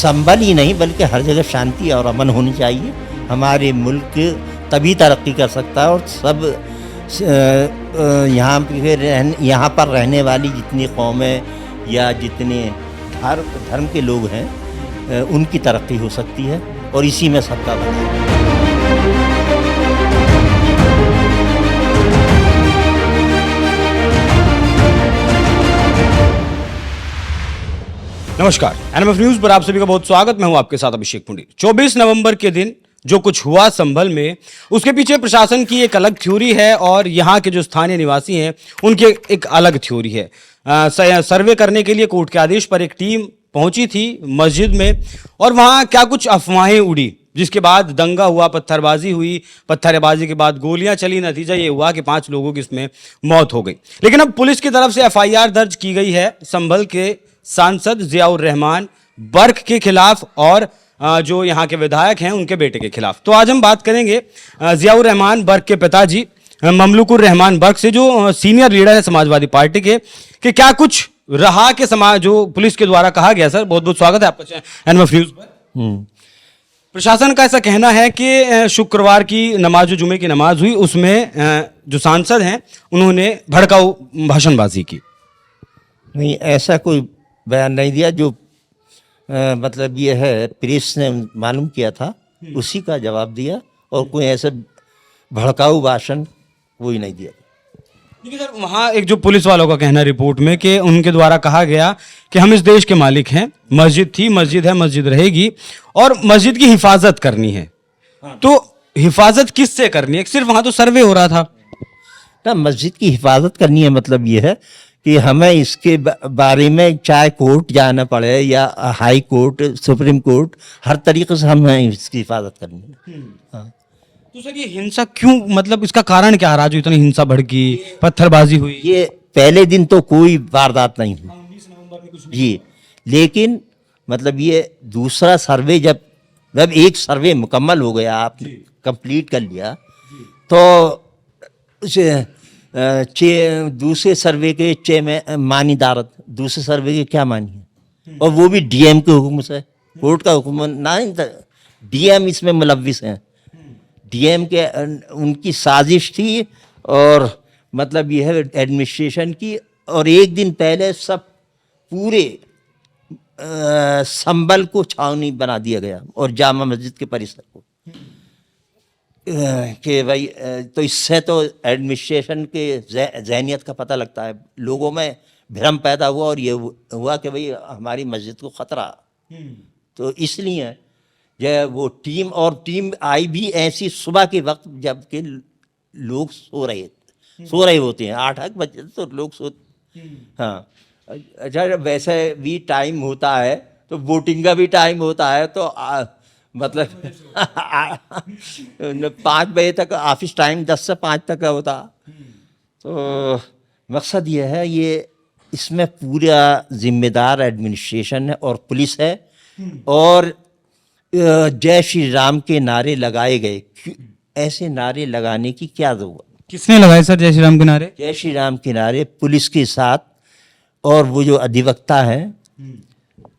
संभल ही नहीं बल्कि हर जगह शांति और अमन होनी चाहिए। हमारे मुल्क तभी तरक्की कर सकता है और सब यहाँ पर रहने वाली जितनी कौमें या जितने धर्म के लोग हैं उनकी तरक्की हो सकती है और इसी में सबका भला है। नमस्कार, एनएमएफ न्यूज पर आप सभी का बहुत स्वागत। मैं हूं आपके साथ अभिषेक पुंडी। 24 नवंबर के दिन जो कुछ हुआ संभल में, उसके पीछे प्रशासन की एक अलग थ्योरी है और यहाँ के जो स्थानीय निवासी हैं उनकी एक अलग थ्योरी है। सर्वे करने के लिए कोर्ट के आदेश पर एक टीम पहुंची थी मस्जिद में और वहां क्या कुछ अफवाहें उड़ी, जिसके बाद दंगा हुआ, पत्थरबाजी हुई, पत्थरबाजी के बाद गोलियां चली। नतीजा ये हुआ कि 5 लोगों की इसमें मौत हो गई। लेकिन अब पुलिस की तरफ से एफआईआर दर्ज की गई है संभल के सांसद जियाउर रहमान बर्क के खिलाफ और जो यहाँ के विधायक हैं उनके बेटे के खिलाफ। तो आज हम बात करेंगे जियाउर रहमान बर्क के पिताजी ममलुकुर रहमान बर्क से, जो सीनियर लीडर है समाजवादी पार्टी के, कि क्या कुछ रहा के समाज जो पुलिस के द्वारा कहा गया। सर, बहुत बहुत स्वागत है आपका एनएमएफ न्यूज पर। प्रशासन का ऐसा कहना है कि शुक्रवार की नमाज, जो जुमे की नमाज हुई, उसमें जो सांसद हैं उन्होंने भड़काऊ भाषणबाजी की। नहीं, ऐसा कोई बयान नहीं दिया। जो मतलब ये है प्रेस ने मालूम किया था उसी का जवाब दिया और कोई ऐसे भड़काऊ भाषण कोई नहीं दिया। देखिए सर, वहाँ एक जो पुलिस वालों का कहना रिपोर्ट में कि उनके द्वारा कहा गया कि हम इस देश के मालिक हैं, मस्जिद थी, मस्जिद है, मस्जिद रहेगी और मस्जिद की हिफाजत करनी है। तो हिफाजत किससे करनी है? सिर्फ वहाँ तो सर्वे हो रहा था ना। मस्जिद की हिफाजत करनी है मतलब ये है कि हमें इसके बारे में चाहे कोर्ट जाना पड़े या हाई कोर्ट, सुप्रीम कोर्ट, हर तरीके से हमें इसकी हिफाजत करनी है। हाँ। तो सर, ये हिंसा क्यों, मतलब इसका कारण क्या रहा जो इतनी हिंसा भड़की, पत्थरबाजी हुई? ये पहले दिन तो कोई वारदात नहीं हुई 19 नवंबर में कुछ जी, लेकिन मतलब ये दूसरा सर्वे जब एक सर्वे मुकम्मल हो गया, आपने कंप्लीट कर लिया, तो उसे दूसरे सर्वे के चे में मानी दारत, दूसरे सर्वे के क्या मानी है? और वो भी डीएम के हुक्म से, कोर्ट का हुक्म ना, डीएम इसमें मुलव्विस हैं। डीएम के उनकी साजिश थी और मतलब यह है एडमिनिस्ट्रेशन की। और एक दिन पहले सब पूरे संभल को छावनी बना दिया गया और जामा मस्जिद के परिसर को, कि भाई तो इससे तो एडमिनिस्ट्रेशन के ज़हनियत का पता लगता है। लोगों में भ्रम पैदा हुआ और ये हुआ कि भाई हमारी मस्जिद को ख़तरा। तो इसलिए जब वो टीम आई भी ऐसी सुबह के वक्त जबकि लोग सो रहे होते हैं, 8 बजे तो लोग हाँ। अच्छा, वैसे भी टाइम होता है तो वोटिंग का भी टाइम होता है, तो मतलब 5 बजे तक ऑफिस टाइम, 10 से 5 तक का होता। तो मकसद ये है, ये इसमें पूरा जिम्मेदार एडमिनिस्ट्रेशन है और पुलिस है। और जय श्री राम के नारे लगाए गए। ऐसे नारे लगाने की क्या जरूरत? किसने लगाए सर जय श्री राम के नारे? जय श्री राम के नारे पुलिस के साथ, और वो जो अधिवक्ता हैं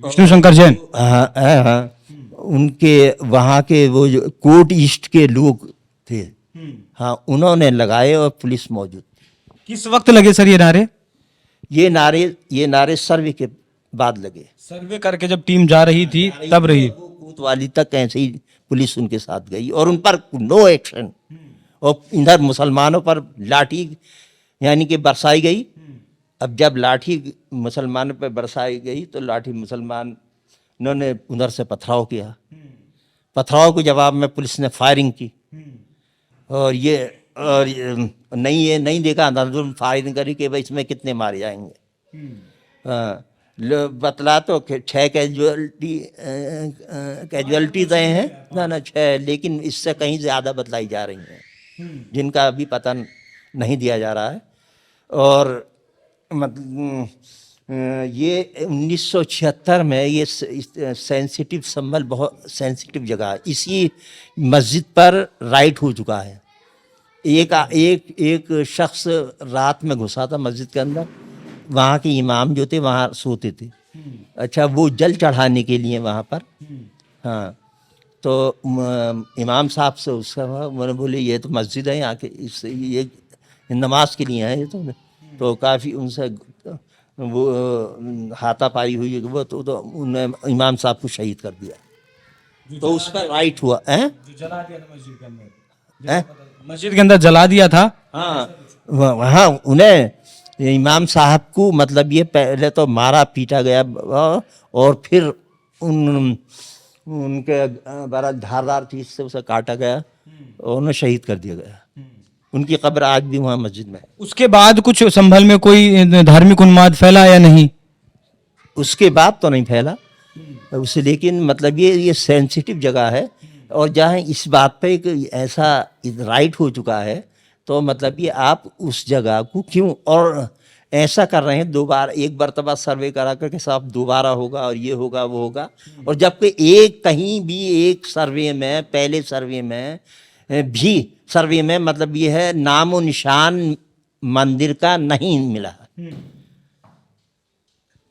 विष्णु शंकर जैन, हाँ, उनके वहाँ के वो जो कोर्ट ईस्ट के लोग थे, हाँ, उन्होंने लगाए और पुलिस मौजूद। किस वक्त लगे सर ये नारे? ये नारे सर्वे के बाद लगे। सर्वे करके जब टीम जा रही थी तब रही कोतवाली तक ऐसे ही पुलिस उनके साथ गई और उन पर नो एक्शन। और इधर मुसलमानों पर लाठी यानी कि बरसाई गई। अब जब लाठी मुसलमानों पर बरसाई गई तो लाठी मुसलमानों ने उधर से पथराव किया। पथराव के जवाब में पुलिस ने फायरिंग की और ये नहीं देखा, अंधाधुंध फायरिंग करी कि भाई इसमें कितने मारे जाएंगे। बतला तो 6 कैजुअलिटी गए हैं ना 6, लेकिन इससे कहीं ज़्यादा बतलाई जा रही हैं जिनका अभी पता नहीं दिया जा रहा है। और मतलब ये 1976 में ये सेंसिटिव संभल बहुत सेंसिटिव जगह है। इसी मस्जिद पर राइट हो चुका है। एक शख्स रात में घुसा था मस्जिद के अंदर, वहाँ के इमाम जो थे वहाँ सोते थे, अच्छा, वो जल चढ़ाने के लिए वहाँ पर, हाँ, तो इमाम साहब से उसका मैंने बोले ये तो मस्जिद है यहाँ के, इससे ये नमाज के लिए है ये तो काफ़ी उनसे वो हाथापाई हुई, वो तो उन्हें इमाम साहब को शहीद कर दिया, तो उस पर राइट हुआ है। जो जला दिया था मस्जिद के अंदर, मस्जिद के अंदर जला दिया था। हाँ, वहाँ उन्हें इमाम साहब को मतलब ये पहले तो मारा पीटा गया और फिर उनके बड़ा धारदार चीज से उसे काटा गया और उन्हें शहीद कर दिया गया। उनकी कब्र आज भी वहाँ मस्जिद में है। उसके बाद कुछ संभल में कोई धार्मिक उन्माद फैला या नहीं? उसके बाद तो नहीं फैला उसे, लेकिन मतलब ये सेंसिटिव जगह है, और जहाँ इस बात पे एक ऐसा राइट हो चुका है, तो मतलब ये आप उस जगह को क्यों और ऐसा कर रहे हैं, दोबारा एक मरतबा सर्वे करा करके साहब दोबारा होगा और ये होगा वो होगा, और जबकि एक कहीं भी एक सर्वे में, पहले सर्वे में भी सर्वे में मतलब ये है नामो निशान मंदिर का नहीं मिला।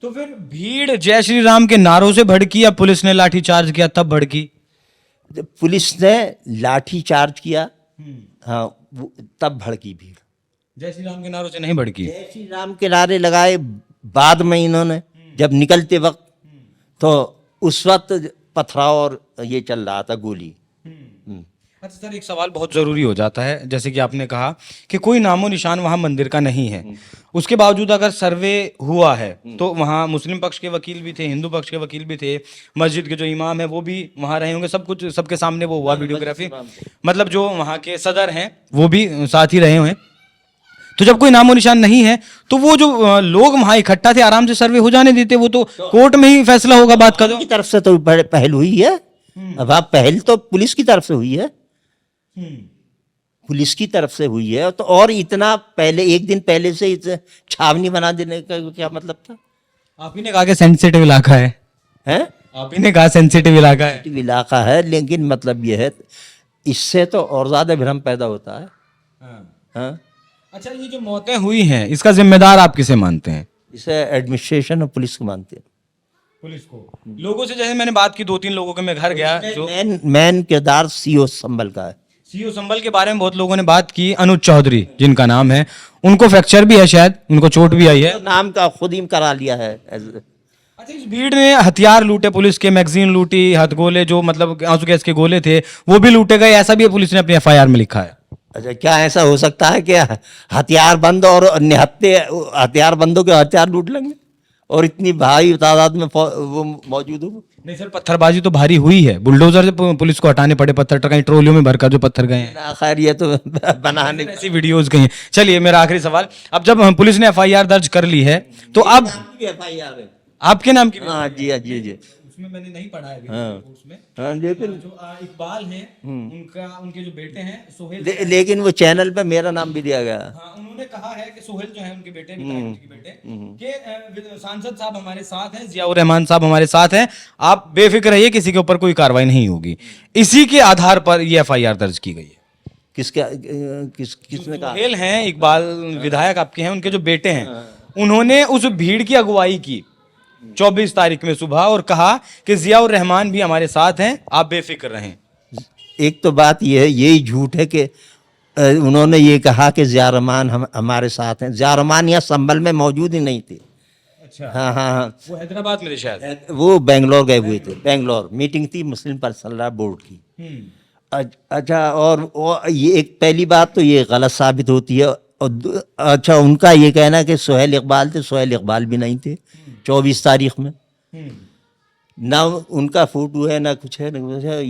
तो फिर भीड़ जय श्री राम के नारों से भड़की या पुलिस ने लाठी चार्ज किया तब भड़की? पुलिस ने लाठी चार्ज किया, हाँ, तब भड़की भीड़। जय श्री राम के नारों से नहीं भड़की? जय श्री राम के नारे लगाए बाद में इन्होंने, जब निकलते वक्त, तो उस वक्त पथराव और ये चल रहा था, गोली। अच्छा सर, एक सवाल बहुत ज़रूरी हो जाता है, जैसे कि आपने कहा कि कोई नामो निशान वहाँ मंदिर का नहीं है, उसके बावजूद अगर सर्वे हुआ है तो वहाँ मुस्लिम पक्ष के वकील भी थे, हिंदू पक्ष के वकील भी थे, मस्जिद के जो इमाम है वो भी वहाँ रहे होंगे, सब कुछ सबके सामने वो हुआ वीडियोग्राफी, मतलब जो वहाँ के सदर हैं वो भी साथ ही रहे हुए। तो जब कोई नामो निशान नहीं है तो वो जो लोग वहाँ इकट्ठा थे आराम से सर्वे हो जाने देते, वो तो कोर्ट में ही फैसला होगा बात का। की तरफ से तो पहल हुई है, अब आप पहल तो पुलिस की तरफ से हुई है, पुलिस की तरफ से हुई है, तो और इतना पहले एक दिन पहले से छावनी बना देने का क्या मतलब था? आप ही ने कहा कि सेंसिटिव इलाका है, हैं? आप ही ने कहा सेंसिटिव इलाका है। इलाका है, लेकिन मतलब यह है इससे तो और ज्यादा भ्रम पैदा होता है। हाँ? अच्छा, ये जो मौतें हुई हैं इसका जिम्मेदार आप किसे मानते हैं? इसे एडमिनिस्ट्रेशन और पुलिस को मानते हैं। पुलिस को? लोगों से जैसे मैंने बात की 2-3 लोगों के, मैं घर गया, जो मेन किरदार सीओ संभल का है। सीओ संभल के बारे में बहुत लोगों ने बात की, अनुज चौधरी जिनका नाम है, उनको फ्रैक्चर भी है, शायद उनको चोट भी आई है, नाम का खुद ही करा लिया है। अच्छा, इस भीड़ ने हथियार लूटे, पुलिस के मैगजीन लूटी, हथगोले जो मतलब आंसू गैस के गोले थे वो भी लूटे गए, ऐसा भी पुलिस ने अपनी एफआईआर में लिखा है। अच्छा, क्या ऐसा हो सकता है कि हथियार बंद और निहत्ते हथियार बंदों के हथियार लूट लेंगे और इतनी भारी तादाद में वो मौजूद हो? नहीं सर, पत्थरबाजी तो भारी हुई है, बुलडोजर से पुलिस को हटाने पड़े पत्थर, कहीं ट्रोलियों में भरकर जो पत्थर गए हैं। खैर, ये तो बनाने ऐसी वीडियोस गई हैं। चलिए, मेरा आखिरी सवाल, अब जब पुलिस ने एफआईआर दर्ज कर ली है तो अब एफआईआर है आपके नाम की? हाँ जी, हाँ जी, जी। उसमें मैंने नहीं पढ़ा है उसमें, हाँ, लेकिन जो इकबाल हैं उनके जो बेटे हैं सोहेल, लेकिन वो चैनल पे मेरा नाम भी दिया गया। हाँ, उन्होंने कहा है कि सोहेल जो है उनके बेटे, कि सांसद साहब हमारे साथ हैं, जियाउर रहमान साहब हमारे साथ हैं, आप बेफिक्र रहिए, किसी के ऊपर कोई कार्रवाई नहीं होगी। इसी के आधार पर ये एफआईआर दर्ज की गई है। किसने कहा? सोहेल हैं, इकबाल विधायक आपके हैं, उनके जो बेटे हैं, उन्होंने उस भीड़ की अगुवाई की 24 तारीख में सुबह और कहा कि जियाउर रहमान भी हमारे साथ हैं, आप बेफिक्र रहें। एक तो बात यह है, यही झूठ है कि उन्होंने ये कहा कि जिया रहमान हमारे साथ हैं। जिया रहमान यहाँ संभल में मौजूद ही नहीं थे। अच्छा, हाँ हाँ हाँ, वो हैदराबाद में थे शायद, वो बेंगलोर गए हुए थे, बेंगलोर मीटिंग थी मुस्लिम पर्सनल बोर्ड की। अच्छा, और ये एक पहली बात तो ये गलत साबित होती है, और अच्छा, उनका ये कहना कि सोहेल इकबाल थे, सोहेल इकबाल भी नहीं थे 24 तारीख में, ना उनका फोटो है, ना कुछ है, ना कुछ है,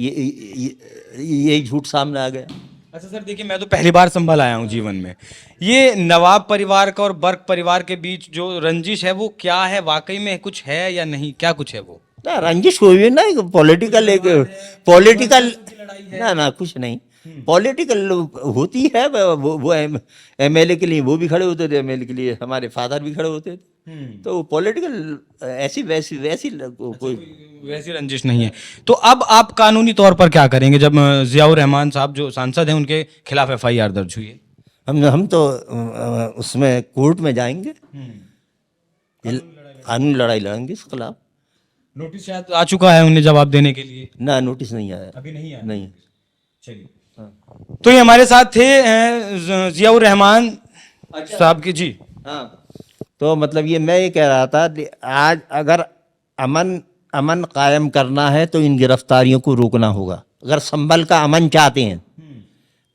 ये झूठ सामने आ गया। अच्छा सर, देखिए, मैं तो पहली बार संभल आया हूँ जीवन में, ये नवाब परिवार का और बर्क परिवार के बीच जो रंजिश है वो क्या है, वाकई में कुछ है या नहीं, क्या कुछ है वो? ना, रंजिश हुई है ना, पॉलिटिकल ना कुछ नहीं, पॉलिटिकल होती है। वो एमएलए के लिए वो भी खड़े होते थे, एमएलए के लिए हमारे फादर भी खड़े होते थे, तो पॉलिटिकल ऐसी वैसी कोई वैसी रंजिश नहीं है। तो अब आप कानूनी तौर पर क्या करेंगे जब जियाउर रहमान साहब जो सांसद हैं उनके खिलाफ एफआईआर दर्ज हुई है? हम तो उसमें कोर्ट में जाएंगे, कानूनी लड़ाई लड़ेंगे इसके खिलाफ। नोटिस शायद आ चुका है उन्हें जवाब देने के लिए? ना, नोटिस नहीं आया अभी नहीं आया। नहीं। चलिए, तो ये हमारे साथ थे जियाउर रहमान साहब की जी। हाँ, तो मतलब मैं ये कह रहा था कि आज अगर अमन कायम करना है तो इन गिरफ्तारियों को रोकना होगा। अगर संभल का अमन चाहते हैं,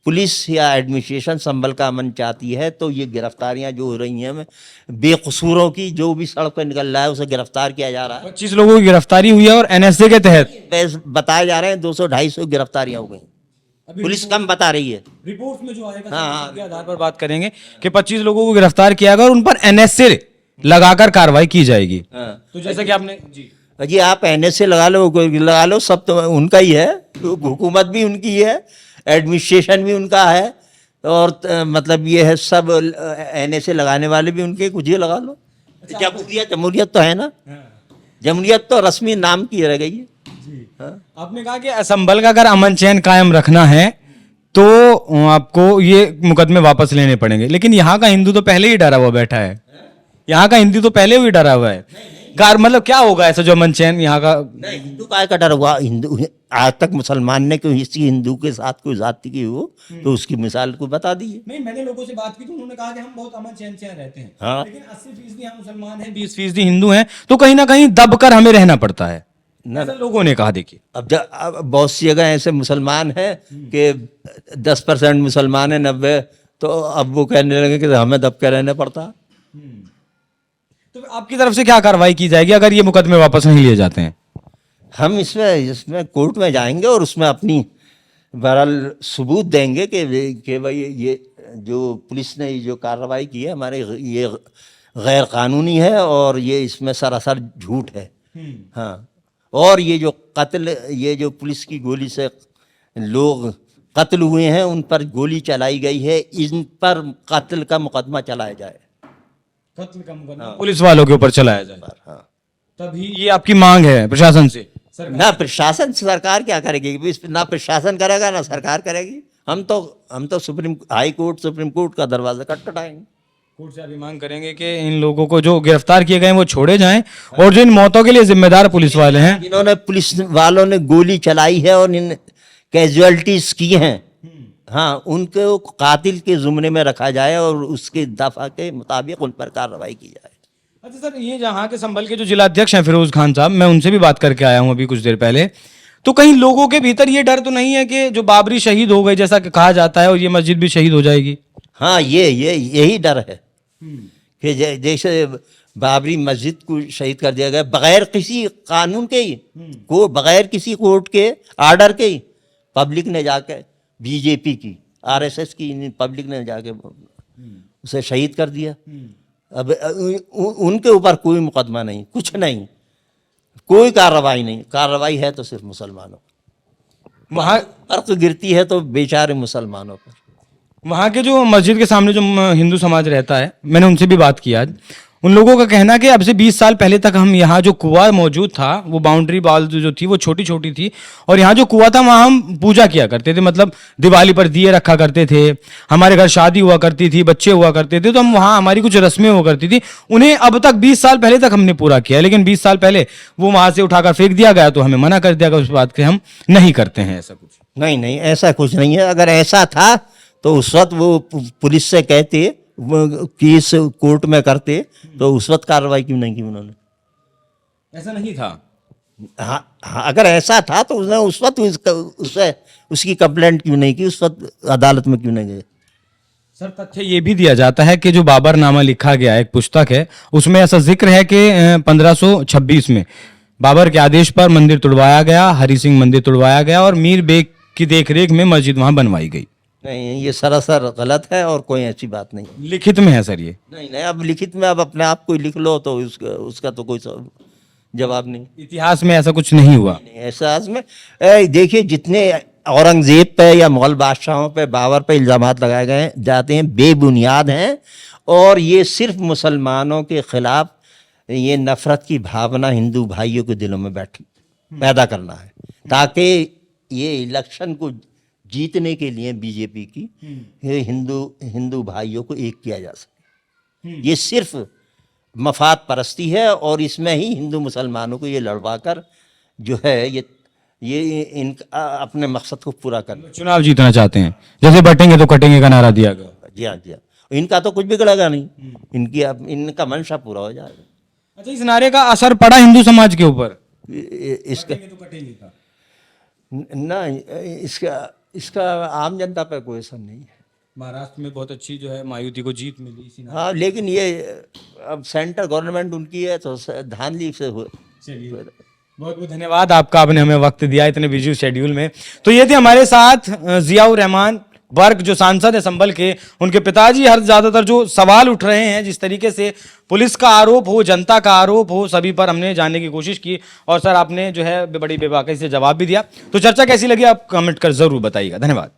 पुलिस या एडमिनिस्ट्रेशन संभल का अमन चाहती है, तो ये गिरफ्तारियां जो हो रही हैं बेकसूरों की, जो भी सड़क पर निकल रहा है उसे गिरफ्तार किया जा रहा है। 25 लोगों की गिरफ्तारी हुई है और एनएसए के तहत बताए जा रहे हैं 200-250 गिरफ्तारियां हो गई। पुलिस कम बता रही है। रिपोर्ट में जो आएगा हाँ, के आधार पर बात करेंगे कि 25 लोगों को गिरफ्तार किया गया और उन पर एनएसए लगाकर कार्रवाई की जाएगी। तो जैसा कि आपने जी आप एनएसए लगा लो, सब तो उनका ही है, हुकूमत भी उनकी है, एडमिनिस्ट्रेशन भी उनका है, और मतलब ये है सब एनएसए लगाने वाले भी उनके, कुछ ही लगा लो। जमहूरियत तो है ना, जमहूरियत तो रस्मी नाम की रह गई है। आपने कहा कि संभल का अगर अमन चैन कायम रखना है तो आपको ये मुकदमे वापस लेने पड़ेंगे, लेकिन यहाँ का हिंदू तो पहले ही डरा हुआ बैठा है। यहाँ का हिंदू तो पहले ही डरा हुआ है। मतलब क्या होगा ऐसा जो अमन चैन यहाँ का? नहीं, हिंदू का डर हुआ? हिंदू आज तक मुसलमान ने कोई किसी हिंदू के साथ कोई जाति की हो तो उसकी मिसाल को बता दी है। नहीं, मैंने लोगों से बात की तो उन्होंने कहा कि हम बहुत अमन चैन से रहते हैं। हाँ। लेकिन 80% हम मुसलमान हैं, 20% हिंदू हैं, तो कहीं ना कहीं दबकर हमें रहना पड़ता है, ऐसा लोगों ने कहा। देखिए अब बहुत सी जगह ऐसे मुसलमान हैं कि 10% मुसलमान है, 90, तो अब वो कहने लगे कि हमें दब के रहना पड़ता। तो आपकी तरफ से क्या कार्रवाई की जाएगी अगर ये मुकदमे वापस नहीं लिए जाते हैं? हम इसमें कोर्ट में जाएंगे और उसमें अपनी बहरहाल सबूत देंगे कि भाई ये जो पुलिस ने जो कार्रवाई की है हमारे, ये गैर कानूनी है और ये इसमें सरासर झूठ है। हाँ, और ये जो पुलिस की गोली से लोग कत्ल हुए हैं, उन पर गोली चलाई गई है, इन पर कत्ल का मुकदमा चलाया जाए, कत्ल का मुकदमा पुलिस वालों के ऊपर चलाया जाए। हाँ, तभी ये आपकी मांग है प्रशासन से? ना प्रशासन, सरकार क्या करेगी? ना प्रशासन करेगा ना सरकार करेगी। हम तो हाई कोर्ट का दरवाजा खटखटाएंगे। कोर्ट से अभी मांग करेंगे कि इन लोगों को जो गिरफ्तार किए गए वो छोड़े जाएं और जो इन मौतों के लिए जिम्मेदार पुलिस वाले हैं, जिन्होंने पुलिस वालों ने गोली चलाई है और इन कैजुअलिटीज की हैं, हाँ, उनको कातिल के जुमरे में रखा जाए और उसके दफा के मुताबिक उन पर कार्रवाई की जाए। अच्छा सर, ये जहाँ के संभल के जो जिलाध्यक्ष हैं फिरोज खान साहब, मैं उनसे भी बात करके आया हूँ अभी कुछ देर पहले, तो कहीं लोगों के भीतर ये डर तो नहीं है कि जो बाबरी शहीद हो गए जैसा कि कहा जाता है और ये मस्जिद भी शहीद हो जाएगी? हाँ, यही डर है कि जैसे बाबरी मस्जिद को शहीद कर दिया गया बगैर किसी कानून के ही, बगैर किसी कोर्ट के आर्डर के ही, पब्लिक ने जाके, बीजेपी की, आरएसएस की पब्लिक ने जाके उसे शहीद कर दिया। अब उनके ऊपर कोई मुकदमा नहीं, कुछ नहीं, कोई कार्रवाई नहीं। कार्रवाई है तो सिर्फ मुसलमानों, वहाँ अर्थ गिरती है तो बेचारे मुसलमानों पर। वहाँ के जो मस्जिद के सामने जो हिंदू समाज रहता है, मैंने उनसे भी बात की आज, उन लोगों का कहना कि अब से 20 साल पहले तक हम यहाँ जो कुआं मौजूद था, वो बाउंड्री वॉल जो थी वो छोटी छोटी थी, और यहाँ जो कुआं था वहाँ हम पूजा किया करते थे, मतलब दिवाली पर दिए रखा करते थे, हमारे घर शादी हुआ करती थी, बच्चे हुआ करते थे, तो हम वहाँ हमारी कुछ रस्में हुआ करती थी, उन्हें अब तक 20 साल पहले तक हमने पूरा किया, लेकिन 20 साल पहले वो वहाँ से उठाकर फेंक दिया गया, तो हमें मना कर दिया गया उस बात के, हम नहीं करते हैं ऐसा कुछ। नहीं, ऐसा कुछ नहीं है। अगर ऐसा था तो उस वक्त वो पुलिस से कहते, केस कोर्ट में करते, तो उस वक्त कार्रवाई क्यों नहीं की उन्होंने? ऐसा नहीं था। हाँ, अगर ऐसा था तो उसने उस वक्त उसकी कंप्लेंट क्यों नहीं की, उस वक्त अदालत में क्यों नहीं गए? सर, तथ्य ये भी दिया जाता है कि जो बाबरनामा लिखा गया एक पुस्तक है, उसमें ऐसा जिक्र है कि 1526 में बाबर के आदेश पर मंदिर तुड़वाया गया, हरि सिंह मंदिर तुड़वाया गया और मीर बेग की देखरेख में मस्जिद वहां बनवाई गई। नहीं, ये सरासर गलत है और कोई ऐसी बात नहीं। लिखित में है सर ये? नहीं, अब लिखित में अब अपने आप कोई लिख लो तो उसका तो कोई जवाब नहीं। इतिहास में ऐसा कुछ नहीं हुआ? नहीं, इतिहास में देखिए, जितने औरंगजेब पे या मुगल बादशाहों पे, बाबर पे इल्ज़ामात लगाए गए जाते हैं, बेबुनियाद हैं, और ये सिर्फ मुसलमानों के खिलाफ ये नफरत की भावना हिंदू भाइयों के दिलों में पैदा करना है, ताकि ये इलेक्शन को जीतने के लिए बीजेपी की हिंदू भाइयों को एक किया जा सके। ये सिर्फ मफाद परस्ती है और इसमें ही हिंदू मुसलमानों को ये लड़वा कर जो है ये इनका अपने मकसद को पूरा करना। चुनाव जीतना चाहते हैं, जैसे बटेंगे तो कटेंगे का नारा दिया गया। जी हाँ, जी हाँ। इनका तो कुछ बिगड़ेगा नहीं, इनका मंशा पूरा हो जाएगा। अच्छा, इस नारे का असर पड़ा हिंदू समाज के ऊपर? इसका ना इसका आम जनता पर कोई असर नहीं है। महाराष्ट्र में बहुत अच्छी जो है मायावती को जीत मिली इसी नारे। हाँ, लेकिन ये अब सेंट्रल गवर्नमेंट उनकी है तो धांधली से हो। बहुत बहुत धन्यवाद आपका, आपने हमें वक्त दिया इतने बिजी शेड्यूल में। तो ये थे हमारे साथ जियाउर रहमान वर्क जो सांसद है संभल के, उनके पिताजी। हर ज्यादातर जो सवाल उठ रहे हैं, जिस तरीके से पुलिस का आरोप हो, जनता का आरोप हो, सभी पर हमने जानने की कोशिश की और सर आपने जो है बड़ी बेबाकी से जवाब भी दिया। तो चर्चा कैसी लगी आप कमेंट कर जरूर बताइएगा। धन्यवाद।